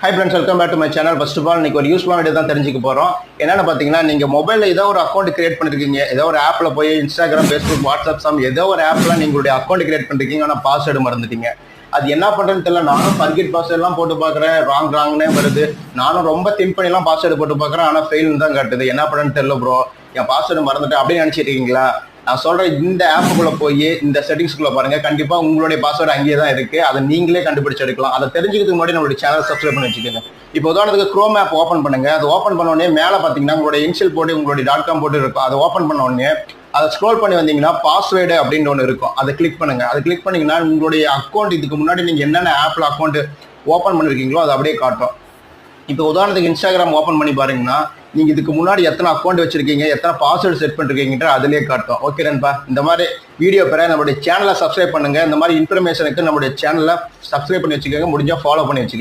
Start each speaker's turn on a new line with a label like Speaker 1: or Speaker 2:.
Speaker 1: High friends, welcome back to my channel. First of all இன்னைக்கு ஒரு யூஸ்ஃபுல்லான video தான் தெரிஞ்சுக்க போகிறோம். என்னென்னு பார்த்தீங்கன்னா, நீங்கள் மொபைலில் ஏதோ ஒரு அக்கௌண்ட் கிரியேட் பண்ணிருக்கீங்க, ஏதோ ஒரு ஆப்பில் போய் இன்ஸ்டாகிராம், ஃபேஸ்புக், வாட்ஸ்அப் ஏதோ ஒரு ஆப்பில் நீங்களுடைய அக்கௌண்ட் கிரியேட் பண்ணிருக்கீங்க. ஆனால் பாஸ்வேர்டு மறந்துட்டீங்க. அது என்ன பண்ணுறதுன்னு தெரியல. நானும் ஃபர்கெட் பாஸ்வேர்ட்லாம் போட்டு பார்க்குறேன், ராங்னே வருது. நானும் ரொம்ப திங்க் பண்ணிலாம் பாஸ்வேர்டு போட்டு பார்க்குறேன், ஆனால் ஃபெயில்னு தான் காட்டுது. என்ன பண்ணுறதுன்னு தெரியல ப்ரோ, என் பாஸ்வேர்டு மறந்துட்டேன் அப்படின்னு நினச்சிட்டு இருக்கீங்களா? நான் சொல்கிறேன், இந்த ஆப்புக்குள்ளே போய் இந்த செட்டிங்ஸ்குள்ளே பாருங்கள். கண்டிப்பாக உங்களுடைய பாஸ்வேர்டு அங்கேயே தான் இருக்குது. அதை நீங்களே கண்டுபிடிச்சு எடுக்கலாம். அதை தெரிஞ்சுக்கிறதுக்கு முன்னாடி நம்மளுடைய சேனல் சப்ஸ்கிரைப் பண்ணி வச்சுக்கோங்க. இப்போ உதாரணத்துக்கு க்ரோம் ஆப் ஓப்பன் பண்ணுங்க. அது ஓப்பன் பண்ண உடனே மேலே பார்த்தீங்கன்னா உங்களுடைய இன்ஷியல் போட்டு உங்களுடைய .com போட்டு இருக்கும். அதை ஓப்பன் பண்ண உடனே அதை ஸ்க்ரோல் பண்ணி வந்தீங்கன்னா பாஸ்வேர்டு அப்படின்னு ஒன்று இருக்கும். அதை கிளிக் பண்ணுங்க. அதை கிளிக் பண்ணீங்கன்னா உங்களுடைய அக்கௌண்ட், இதுக்கு முன்னாடி நீங்கள் என்னென்ன ஆப்பில் அக்கௌண்ட் ஓப்பன் பண்ணிருக்கீங்களோ அதை அப்படியே காட்டும். இப்போ உதாரணத்துக்கு இன்ஸ்டாகிராம் ஓப்பன் பண்ணி பாருங்கன்னா, நீங்கள் இதுக்கு முன்னாடி எத்தனை அக்கௌண்ட் வச்சிருக்கீங்க, எத்தனை பாஸ்வேர்டு செட் பண்ணிருக்கீங்கன்ற அதிலே காட்டும். ஓகே நண்பா, இந்த மாதிரி வீடியோ பெற நம்மளுடைய சேனலை சப்ஸ்கிரைப் பண்ணுங்க. இந்த மாதிரி இன்ஃபர்மேஷனுக்கு நம்மளுடைய சேனலை சப்ஸ்கிரைப் பண்ணி வச்சுக்கோங்க. முடிஞ்சால் ஃபாலோ பண்ணி வச்சுக்கோங்க.